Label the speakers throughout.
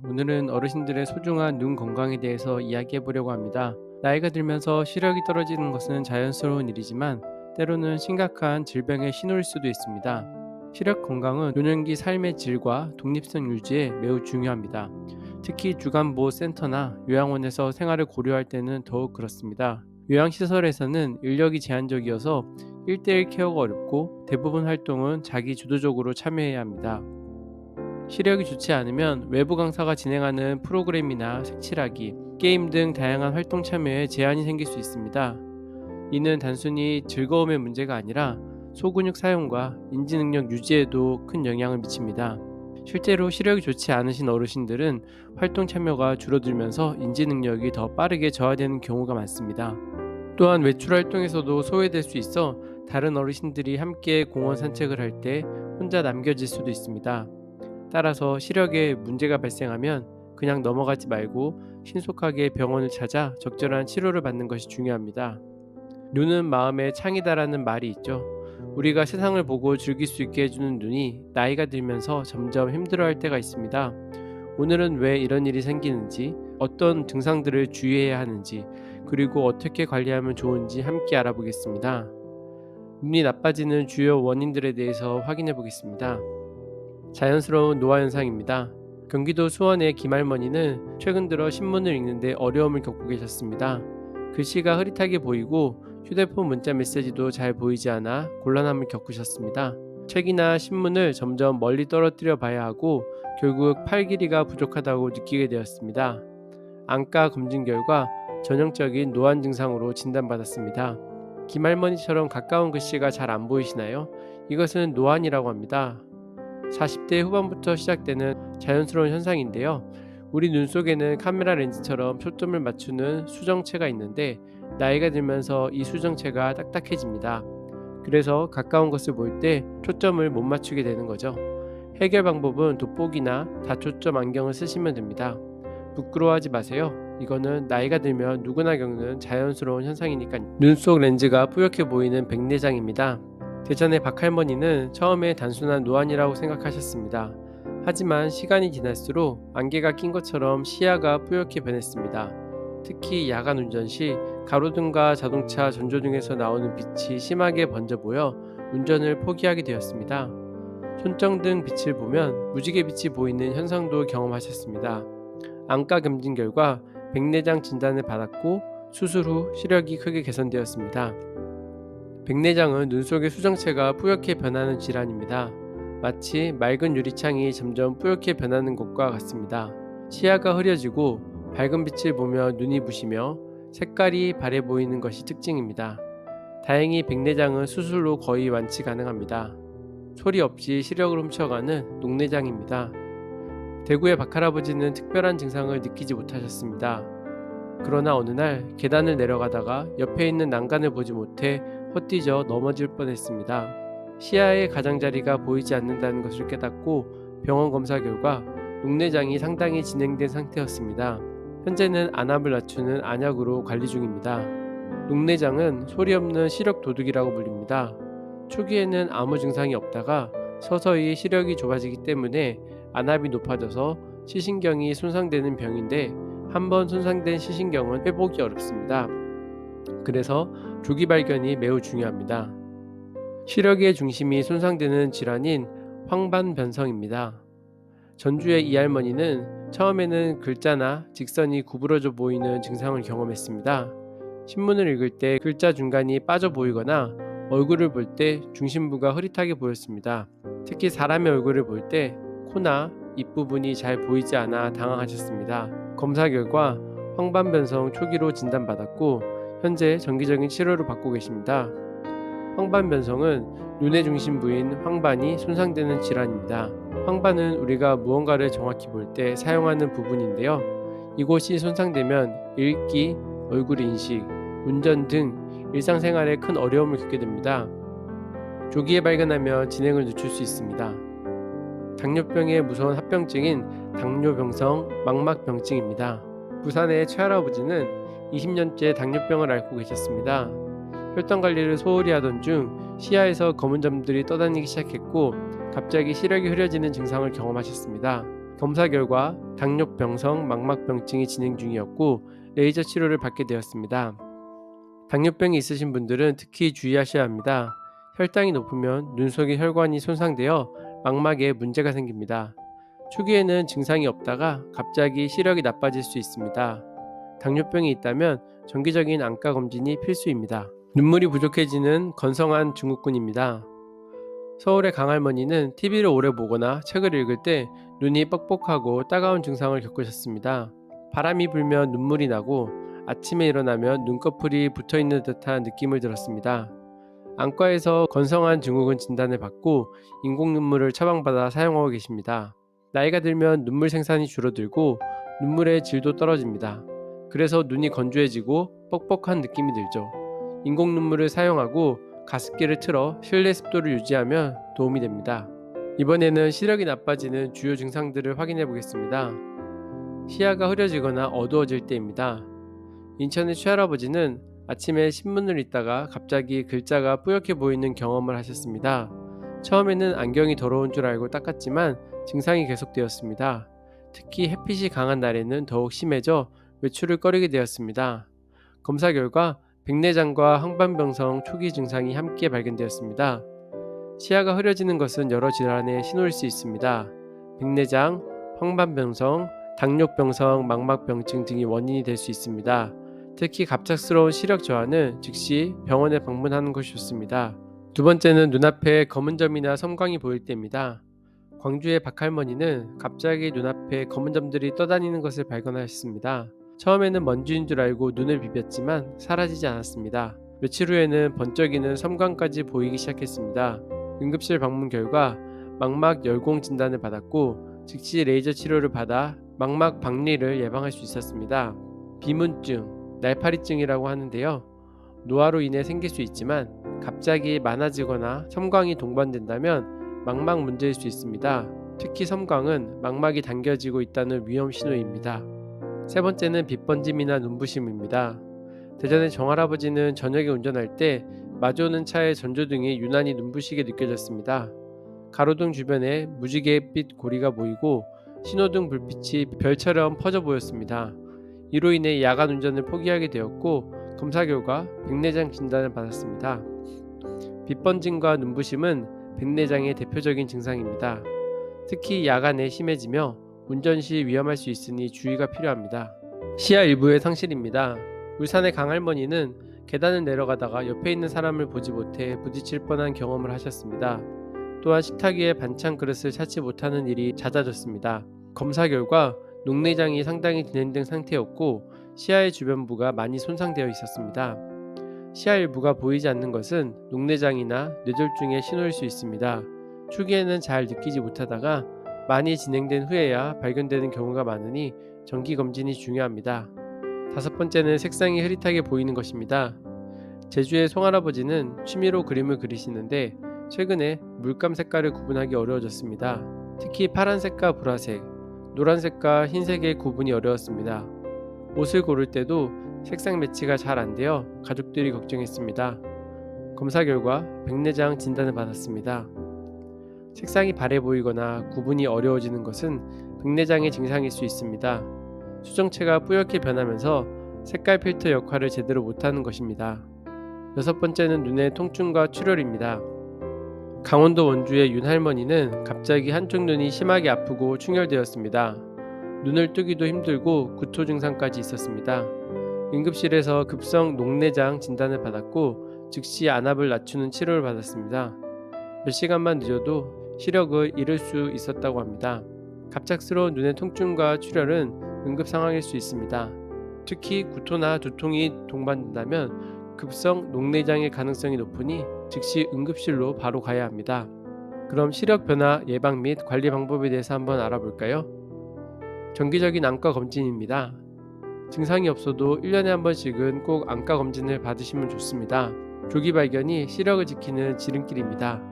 Speaker 1: 오늘은 어르신들의 소중한 눈 건강에 대해서 이야기해 보려고 합니다. 나이가 들면서 시력이 떨어지는 것은 자연스러운 일이지만 때로는 심각한 질병의 신호일 수도 있습니다. 시력 건강은 노년기 삶의 질과 독립성 유지에 매우 중요합니다. 특히 주간보호센터나 요양원에서 생활을 고려할 때는 더욱 그렇습니다. 요양시설에서는 인력이 제한적이어서 1대1 케어가 어렵고 대부분 활동은 자기 주도적으로 참여해야 합니다. 시력이 좋지 않으면 외부 강사가 진행하는 프로그램이나 색칠하기, 게임 등 다양한 활동 참여에 제한이 생길 수 있습니다. 이는 단순히 즐거움의 문제가 아니라 소근육 사용과 인지 능력 유지에도 큰 영향을 미칩니다. 실제로 시력이 좋지 않으신 어르신들은 활동 참여가 줄어들면서 인지 능력이 더 빠르게 저하되는 경우가 많습니다. 또한 외출 활동에서도 소외될 수 있어 다른 어르신들이 함께 공원 산책을 할 때 혼자 남겨질 수도 있습니다. 따라서 시력에 문제가 발생하면 그냥 넘어가지 말고 신속하게 병원을 찾아 적절한 치료를 받는 것이 중요합니다. 눈은 마음의 창이다라는 말이 있죠. 우리가 세상을 보고 즐길 수 있게 해주는 눈이 나이가 들면서 점점 힘들어할 때가 있습니다. 오늘은 왜 이런 일이 생기는지, 어떤 증상들을 주의해야 하는지, 그리고 어떻게 관리하면 좋은지 함께 알아보겠습니다. 눈이 나빠지는 주요 원인들에 대해서 확인해 보겠습니다. 자연스러운 노화 현상입니다. 경기도 수원의 김할머니는 최근 들어 신문을 읽는데 어려움을 겪고 계셨습니다. 글씨가 흐릿하게 보이고 휴대폰 문자 메시지도 잘 보이지 않아 곤란함을 겪으셨습니다. 책이나 신문을 점점 멀리 떨어뜨려 봐야 하고 결국 팔 길이가 부족하다고 느끼게 되었습니다. 안과 검진 결과 전형적인 노안 증상으로 진단받았습니다. 김할머니처럼 가까운 글씨가 잘 안 보이시나요? 이것은 노안이라고 합니다. 40대 후반부터 시작되는 자연스러운 현상인데요. 우리 눈 속에는 카메라 렌즈처럼 초점을 맞추는 수정체가 있는데 나이가 들면서 이 수정체가 딱딱해집니다. 그래서 가까운 것을 볼 때 초점을 못 맞추게 되는 거죠. 해결 방법은 돋보기나 다초점 안경을 쓰시면 됩니다. 부끄러워하지 마세요. 이거는 나이가 들면 누구나 겪는 자연스러운 현상이니까요. 눈 속 렌즈가 뿌옇게 보이는 백내장입니다. 대전의 박할머니는 처음에 단순한 노안이라고 생각하셨습니다. 하지만 시간이 지날수록 안개가 낀 것처럼 시야가 뿌옇게 변했습니다. 특히 야간 운전 시 가로등과 자동차 전조등에서 나오는 빛이 심하게 번져 보여 운전을 포기하게 되었습니다. 손정등 빛을 보면 무지개 빛이 보이는 현상도 경험하셨습니다. 안과 검진 결과 백내장 진단을 받았고 수술 후 시력이 크게 개선되었습니다. 백내장은 눈 속의 수정체가 뿌옇게 변하는 질환입니다. 마치 맑은 유리창이 점점 뿌옇게 변하는 것과 같습니다. 시야가 흐려지고 밝은 빛을 보며 눈이 부시며 색깔이 바래 보이는 것이 특징입니다. 다행히 백내장은 수술로 거의 완치 가능합니다. 소리 없이 시력을 훔쳐가는 녹내장입니다. 대구의 박할아버지는 특별한 증상을 느끼지 못하셨습니다. 그러나 어느 날 계단을 내려가다가 옆에 있는 난간을 보지 못해 헛디져 넘어질 뻔했습니다. 시야의 가장자리가 보이지 않는다는 것을 깨닫고 병원 검사 결과 녹내장이 상당히 진행된 상태였습니다. 현재는 안압을 낮추는 안약으로 관리 중입니다. 녹내장은 소리 없는 시력 도둑이라고 불립니다. 초기에는 아무 증상이 없다가 서서히 시력이 좁아지기 때문에 안압이 높아져서 시신경이 손상되는 병인데 한번 손상된 시신경은 회복이 어렵습니다. 그래서 조기 발견이 매우 중요합니다. 시력의 중심이 손상되는 질환인 황반변성입니다. 전주의 이 할머니는 처음에는 글자나 직선이 구부러져 보이는 증상을 경험했습니다. 신문을 읽을 때 글자 중간이 빠져 보이거나 얼굴을 볼 때 중심부가 흐릿하게 보였습니다. 특히 사람의 얼굴을 볼 때 코나 입 부분이 잘 보이지 않아 당황하셨습니다. 검사 결과 황반변성 초기로 진단받았고 현재 정기적인 치료를 받고 계십니다. 황반변성은 눈의 중심부인 황반이 손상되는 질환입니다. 황반은 우리가 무언가를 정확히 볼 때 사용하는 부분인데요. 이곳이 손상되면 읽기, 얼굴 인식, 운전 등 일상생활에 큰 어려움을 겪게 됩니다. 조기에 발견하면 진행을 늦출 수 있습니다. 당뇨병의 무서운 합병증인 당뇨병성 망막병증입니다. 부산의 최할아버지는 20년째 당뇨병을 앓고 계셨습니다. 혈당 관리를 소홀히 하던 중 시야에서 검은 점들이 떠다니기 시작했고 갑자기 시력이 흐려지는 증상을 경험하셨습니다. 검사 결과 당뇨병성 망막병증이 진행 중이었고 레이저 치료를 받게 되었습니다. 당뇨병이 있으신 분들은 특히 주의하셔야 합니다. 혈당이 높으면 눈 속의 혈관이 손상되어 망막에 문제가 생깁니다. 초기에는 증상이 없다가 갑자기 시력이 나빠질 수 있습니다. 당뇨병이 있다면 정기적인 안과 검진이 필수입니다. 눈물이 부족해지는 건성한 증후군입니다. 서울의 강할머니는 TV를 오래 보거나 책을 읽을 때 눈이 뻑뻑하고 따가운 증상을 겪으셨습니다. 바람이 불면 눈물이 나고 아침에 일어나면 눈꺼풀이 붙어있는 듯한 느낌을 들었습니다. 안과에서 건성한 증후군 진단을 받고 인공 눈물을 처방받아 사용하고 계십니다. 나이가 들면 눈물 생산이 줄어들고 눈물의 질도 떨어집니다. 그래서 눈이 건조해지고 뻑뻑한 느낌이 들죠. 인공 눈물을 사용하고 가습기를 틀어 실내 습도를 유지하면 도움이 됩니다. 이번에는 시력이 나빠지는 주요 증상들을 확인해 보겠습니다. 시야가 흐려지거나 어두워질 때입니다. 인천의 최할아버지는 아침에 신문을 읽다가 갑자기 글자가 뿌옇게 보이는 경험을 하셨습니다. 처음에는 안경이 더러운 줄 알고 닦았지만 증상이 계속되었습니다. 특히 햇빛이 강한 날에는 더욱 심해져 외출을 꺼리게 되었습니다. 검사 결과 백내장과 황반병성 초기 증상이 함께 발견되었습니다. 시야가 흐려지는 것은 여러 질환의 신호일 수 있습니다. 백내장, 황반병성, 당뇨병성 망막병증 등이 원인이 될 수 있습니다. 특히 갑작스러운 시력 저하는 즉시 병원에 방문하는 것이 좋습니다. 두 번째는 눈앞에 검은 점이나 섬광이 보일 때입니다. 광주의 박할머니는 갑자기 눈앞에 검은 점들이 떠다니는 것을 발견하였습니다. 처음에는 먼지인 줄 알고 눈을 비볐지만 사라지지 않았습니다. 며칠 후에는 번쩍이는 섬광까지 보이기 시작했습니다. 응급실 방문 결과 망막 열공 진단을 받았고 즉시 레이저 치료를 받아 망막 박리를 예방할 수 있었습니다. 비문증, 날파리증이라고 하는데요. 노화로 인해 생길 수 있지만 갑자기 많아지거나 섬광이 동반된다면 망막 문제일 수 있습니다. 특히 섬광은 망막이 당겨지고 있다는 위험 신호입니다. 세 번째는 빛번짐이나 눈부심입니다. 대전의 정할아버지는 저녁에 운전할 때 마주오는 차의 전조등이 유난히 눈부시게 느껴졌습니다. 가로등 주변에 무지갯빛 고리가 보이고 신호등 불빛이 별처럼 퍼져 보였습니다. 이로 인해 야간 운전을 포기하게 되었고 검사 결과 백내장 진단을 받았습니다. 빛번짐과 눈부심은 백내장의 대표적인 증상입니다. 특히 야간에 심해지며 운전 시 위험할 수 있으니 주의가 필요합니다. 시야 일부의 상실입니다. 울산의 강할머니는 계단을 내려가다가 옆에 있는 사람을 보지 못해 부딪힐 뻔한 경험을 하셨습니다. 또한 식탁 위에 반찬 그릇을 찾지 못하는 일이 잦아졌습니다. 검사 결과 녹내장이 상당히 진행된 상태였고 시야의 주변부가 많이 손상되어 있었습니다. 시야 일부가 보이지 않는 것은 녹내장이나 뇌졸중의 신호일 수 있습니다. 초기에는 잘 느끼지 못하다가 많이 진행된 후에야 발견되는 경우가 많으니 정기검진이 중요합니다. 다섯 번째는 색상이 흐릿하게 보이는 것입니다. 제주의 송할아버지는 취미로 그림을 그리시는데 최근에 물감 색깔을 구분하기 어려워졌습니다. 특히 파란색과 보라색, 노란색과 흰색의 구분이 어려웠습니다. 옷을 고를 때도 색상 매치가 잘 안 되어 가족들이 걱정했습니다. 검사 결과 백내장 진단을 받았습니다. 색상이 바래 보이거나 구분이 어려워지는 것은 백내장의 증상일 수 있습니다. 수정체가 뿌옇게 변하면서 색깔 필터 역할을 제대로 못하는 것입니다. 여섯 번째는 눈의 통증과 출혈입니다. 강원도 원주의 윤할머니는 갑자기 한쪽 눈이 심하게 아프고 충혈되었습니다. 눈을 뜨기도 힘들고 구토 증상까지 있었습니다. 응급실에서 급성 녹내장 진단을 받았고 즉시 안압을 낮추는 치료를 받았습니다. 몇 시간만 늦어도 시력을 잃을 수 있었다고 합니다. 갑작스러운 눈의 통증과 출혈은 응급 상황일 수 있습니다. 특히 구토나 두통이 동반된다면 급성 녹내장의 가능성이 높으니 즉시 응급실로 바로 가야 합니다. 그럼 시력 변화 예방 및 관리 방법에 대해서 한번 알아볼까요? 정기적인 안과 검진입니다. 증상이 없어도 1년에 한 번씩은 꼭 안과 검진을 받으시면 좋습니다. 조기 발견이 시력을 지키는 지름길입니다.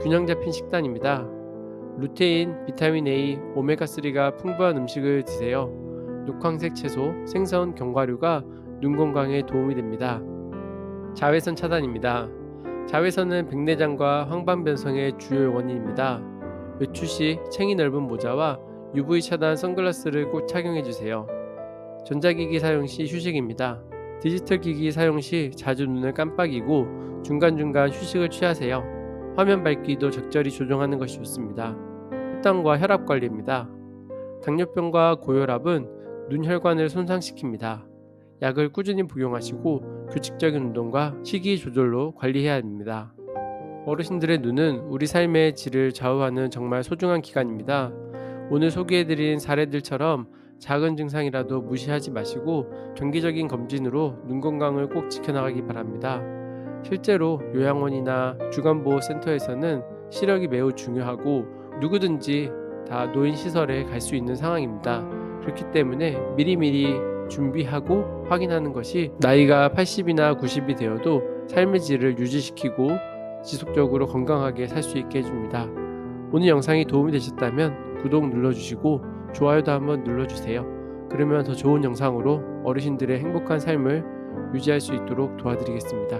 Speaker 1: 균형 잡힌 식단입니다. 루테인, 비타민 A, 오메가3가 풍부한 음식을 드세요. 녹황색 채소, 생선, 견과류가 눈 건강에 도움이 됩니다. 자외선 차단입니다. 자외선은 백내장과 황반변성의 주요 원인입니다. 외출 시 챙이 넓은 모자와 UV 차단 선글라스를 꼭 착용해 주세요. 전자기기 사용 시 휴식입니다. 디지털 기기 사용 시 자주 눈을 깜빡이고 중간중간 휴식을 취하세요. 화면 밝기도 적절히 조정하는 것이 좋습니다. 혈당과 혈압 관리입니다. 당뇨병과 고혈압은 눈 혈관을 손상시킵니다. 약을 꾸준히 복용하시고 규칙적인 운동과 식이 조절로 관리해야 합니다. 어르신들의 눈은 우리 삶의 질을 좌우하는 정말 소중한 기관입니다. 오늘 소개해드린 사례들처럼 작은 증상이라도 무시하지 마시고 정기적인 검진으로 눈 건강을 꼭 지켜나가기 바랍니다. 실제로 요양원이나 주간보호센터에서는 시력이 매우 중요하고 누구든지 다 노인시설에 갈 수 있는 상황입니다. 그렇기 때문에 미리미리 준비하고 확인하는 것이 나이가 80이나 90이 되어도 삶의 질을 유지시키고 지속적으로 건강하게 살 수 있게 해줍니다. 오늘 영상이 도움이 되셨다면 구독 눌러주시고 좋아요도 한번 눌러주세요. 그러면 더 좋은 영상으로 어르신들의 행복한 삶을 유지할 수 있도록 도와드리겠습니다.